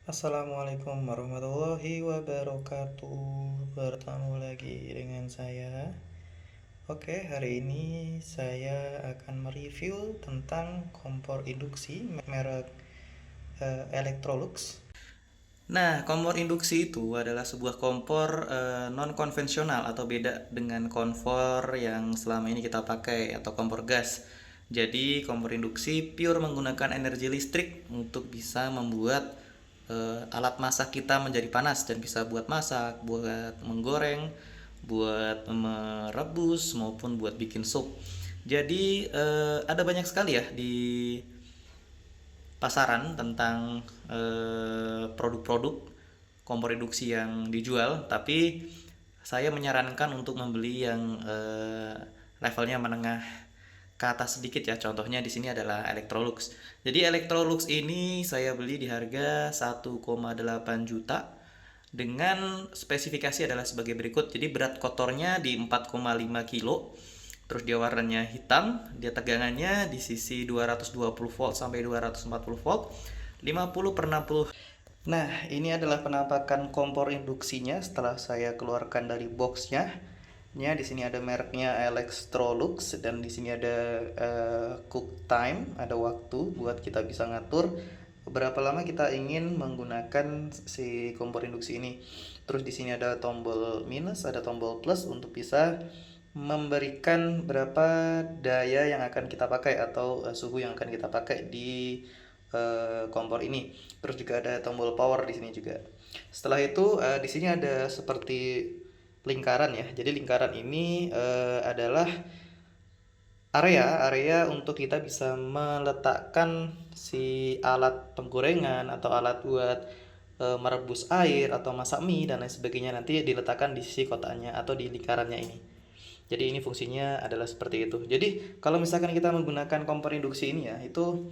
Assalamualaikum warahmatullahi wabarakatuh. Bertemu lagi dengan saya. Oke, hari ini saya akan mereview tentang kompor induksi merek Electrolux. Nah, kompor induksi itu adalah sebuah kompor non konvensional atau beda dengan kompor yang selama ini kita pakai atau kompor gas. Jadi, kompor induksi pure menggunakan energi listrik untuk bisa membuat alat masak kita menjadi panas dan bisa buat masak, buat menggoreng, buat merebus maupun buat bikin sup. Jadi ada banyak sekali ya di pasaran tentang produk-produk kompor induksi yang dijual, tapi saya menyarankan untuk membeli yang levelnya menengah ke atas sedikit ya. Contohnya di sini adalah Electrolux. Jadi Electrolux ini saya beli di harga 1,8 juta dengan spesifikasi adalah sebagai berikut. Jadi berat kotornya di 4,5 kilo. Terus dia warnanya hitam, dia tegangannya di sisi 220 volt sampai 240 volt, 50 per 60. Nah, ini adalah penampakan kompor induksinya setelah saya keluarkan dari boxnya. Di sini ada mereknya Electrolux dan di sini ada cook time, ada waktu buat kita bisa ngatur berapa lama kita ingin menggunakan si kompor induksi ini. Terus di sini ada tombol minus, ada tombol plus untuk bisa memberikan berapa daya yang akan kita pakai atau suhu yang akan kita pakai di kompor ini. Terus juga ada tombol power di sini juga. Setelah itu di sini ada seperti lingkaran ya. Jadi lingkaran ini adalah area untuk kita bisa meletakkan si alat penggorengan atau alat buat merebus air atau masak mie dan lain sebagainya, nanti diletakkan di sisi kotaknya atau di lingkarannya ini. Jadi ini fungsinya adalah seperti itu. Jadi kalau misalkan kita menggunakan kompor induksi ini ya, itu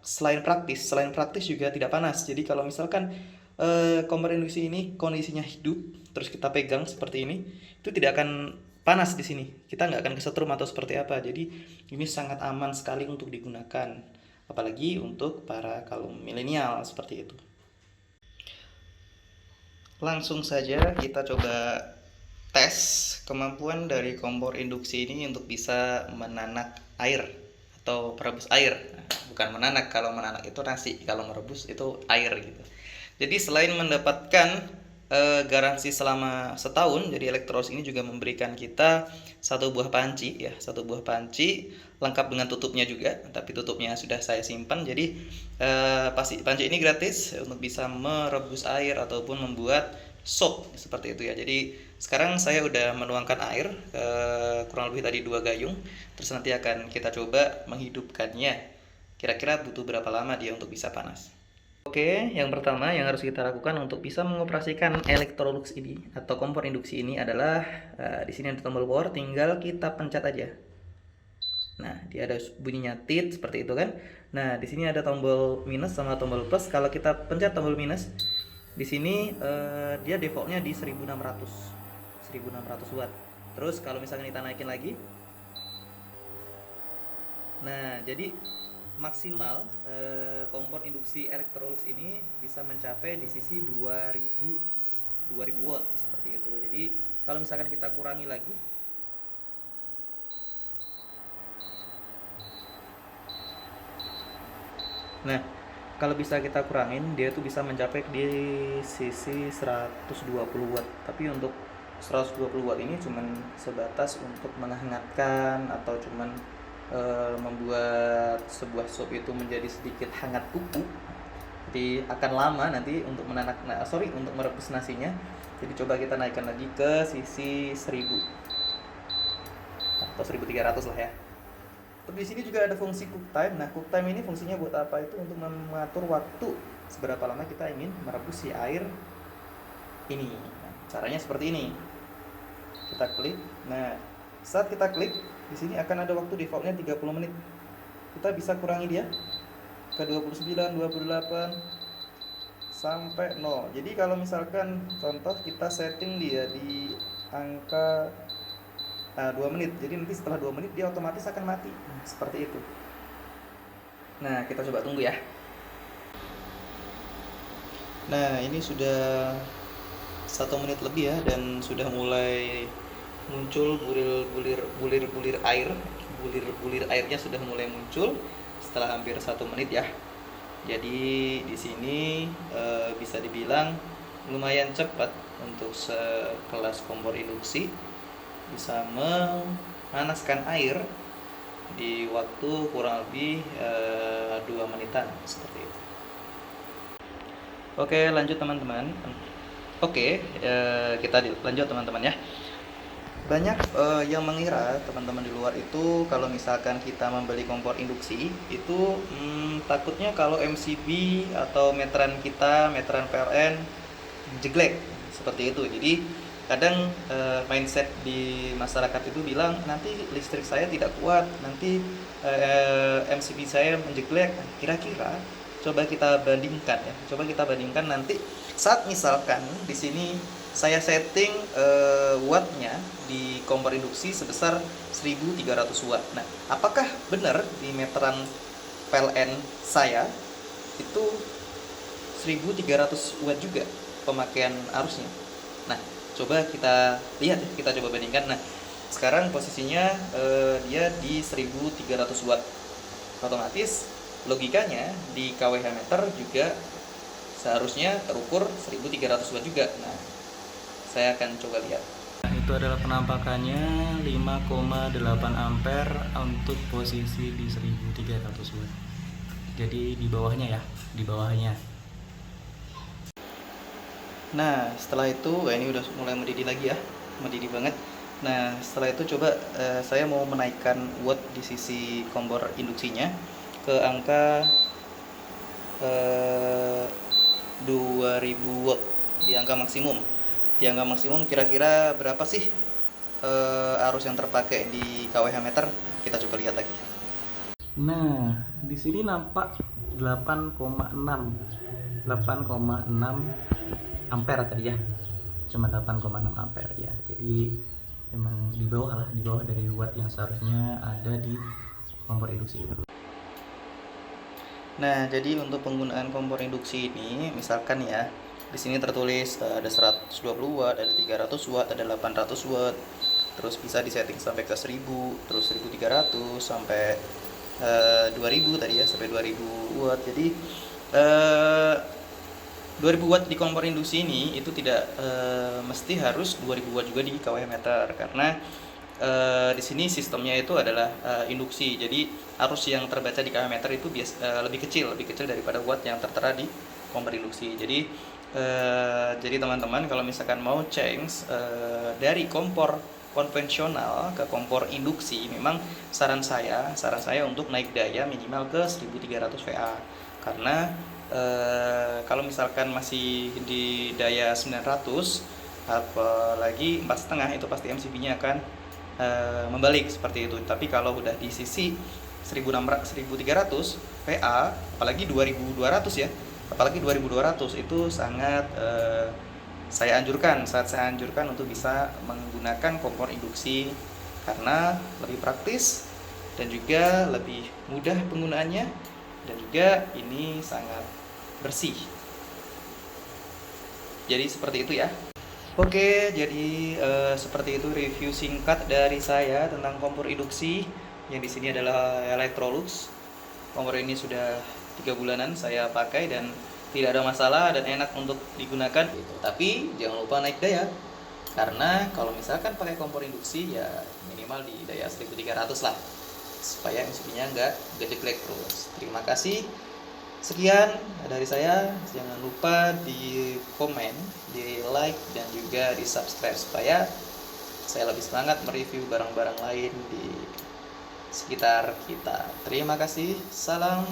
selain praktis juga tidak panas. Jadi kalau misalkan kompor induksi ini kondisinya hidup, terus kita pegang seperti ini, itu tidak akan panas di sini. Kita nggak akan kesetrum atau seperti apa. Jadi ini sangat aman sekali untuk digunakan, apalagi untuk para kaum milenial seperti itu. Langsung saja kita coba tes kemampuan dari kompor induksi ini untuk bisa menanak air atau merebus air. Bukan menanak, kalau menanak itu nasi, kalau merebus itu air gitu. Jadi selain mendapatkan garansi selama setahun, jadi Electrolux ini juga memberikan kita satu buah panci ya, satu buah panci lengkap dengan tutupnya juga, tapi tutupnya sudah saya simpan. Jadi panci ini gratis untuk bisa merebus air ataupun membuat sop seperti itu ya. Jadi sekarang saya udah menuangkan air kurang lebih tadi 2 gayung, terus nanti akan kita coba menghidupkannya. Kira-kira butuh berapa lama dia untuk bisa panas. Oke, yang pertama yang harus kita lakukan untuk bisa mengoperasikan Electrolux ini atau kompor induksi ini adalah di sini ada tombol power, tinggal kita pencet aja. Nah, dia ada bunyinya tit seperti itu kan. Nah, di sini ada tombol minus sama tombol plus. Kalau kita pencet tombol minus, di sini dia defaultnya di 1600 watt. Terus kalau misalnya kita naikin lagi, nah jadi maksimal kompor induksi Electrolux ini bisa mencapai di sisi 2000 watt seperti itu. Jadi kalau misalkan kita kurangi lagi, nah kalau bisa kita kurangin, dia tuh bisa mencapai di sisi 120 watt. Tapi untuk 120 watt ini cuman sebatas untuk menghangatkan atau cuman membuat sebuah sup itu menjadi sedikit hangat kuku. Jadi akan lama nanti untuk untuk merebus nasinya. Jadi coba kita naikkan lagi ke sisi 1000 atau 1300 lah ya. Terus di sini juga ada fungsi cook time. Nah, cook time ini fungsinya buat apa? Itu untuk mengatur waktu seberapa lama kita ingin merebus si air ini. Nah, caranya seperti ini. Kita klik. Nah, saat kita klik, di sini akan ada waktu defaultnya 30 menit. Kita bisa kurangi dia ke 29, 28 sampai 0. Jadi kalau misalkan contoh kita setting dia di angka 2 menit. Jadi nanti setelah 2 menit dia otomatis akan mati. Seperti itu. Nah, kita coba tunggu ya. Nah, ini sudah 1 menit lebih ya, dan sudah mulai muncul bulir-bulir air. Bulir-bulir airnya sudah mulai muncul setelah hampir 1 menit ya. Jadi di sini bisa dibilang lumayan cepat untuk sekelas kompor induksi, bisa memanaskan air di waktu kurang lebih 2 menitan seperti itu. Oke, lanjut teman-teman. Oke, kita lanjut teman-teman ya. Banyak yang mengira teman-teman di luar itu kalau misalkan kita membeli kompor induksi itu takutnya kalau MCB atau meteran kita, meteran PLN jeglek seperti itu. Jadi kadang mindset di masyarakat itu bilang nanti listrik saya tidak kuat, nanti MCB saya menjeglek. Kira-kira coba kita bandingkan ya, coba kita bandingkan nanti saat misalkan di sini saya setting wattnya di kompor induksi sebesar 1300 watt. Nah, apakah benar di meteran PLN saya itu 1300 watt juga pemakaian arusnya? Nah, coba kita lihat ya, kita coba bandingkan. Nah, sekarang posisinya dia di 1300 watt. Otomatis logikanya di kWh meter juga seharusnya terukur 1300 watt juga. Nah, saya akan coba lihat. Nah, itu adalah penampakannya 5,8 ampere untuk posisi di 1300 watt. Jadi di bawahnya ya, di bawahnya. Nah, setelah itu ini udah mulai mendidih lagi ya, mendidih banget. Nah, setelah itu coba saya mau menaikkan watt di sisi kompor induksinya ke angka 2000 watt di angka maksimum. Di angka maksimum kira-kira berapa sih arus yang terpakai di kWh meter? Kita coba lihat lagi. Nah, di sini nampak 8,6 ampere tadi ya. Cuma 8,6 ampere ya. Jadi memang di bawah lah, di bawah dari watt yang seharusnya ada di kompor induksi itu. Nah, jadi untuk penggunaan kompor induksi ini, misalkan ya, di sini tertulis ada 120 watt, ada 300 watt, ada 800 watt. Terus bisa disetting sampai ke 1000, terus 1300 sampai 2000 tadi ya, sampai 2000 watt. Jadi 2000 watt di kompor induksi ini itu tidak mesti harus 2000 watt juga di kWh meter, karena di sini sistemnya itu adalah induksi. Jadi arus yang terbaca di kWh meter itu lebih kecil daripada watt yang tertera di kompor induksi. Jadi teman-teman kalau misalkan mau change dari kompor konvensional ke kompor induksi, memang saran saya untuk naik daya minimal ke 1300 VA. Karena kalau misalkan masih di daya 900, apalagi 4,5, itu pasti MCB-nya akan membalik seperti itu. Tapi kalau udah di sisi 1300 VA, apalagi 2200 ya, apalagi 2200 itu sangat saya anjurkan untuk bisa menggunakan kompor induksi, karena lebih praktis dan juga lebih mudah penggunaannya, dan juga ini sangat bersih. Jadi seperti itu ya. Oke, jadi seperti itu review singkat dari saya tentang kompor induksi, yang di sini adalah Electrolux. Kompor ini sudah 3 bulanan saya pakai dan tidak ada masalah dan enak untuk digunakan. Tapi jangan lupa naik daya, karena kalau misalkan pakai kompor induksi ya minimal di daya 1300 lah, supaya MCB-nya nggak jeglek terus. Terima kasih. Sekian dari saya, jangan lupa di komen, di like, dan juga di subscribe supaya saya lebih semangat mereview barang-barang lain di sekitar kita. Terima kasih, salam.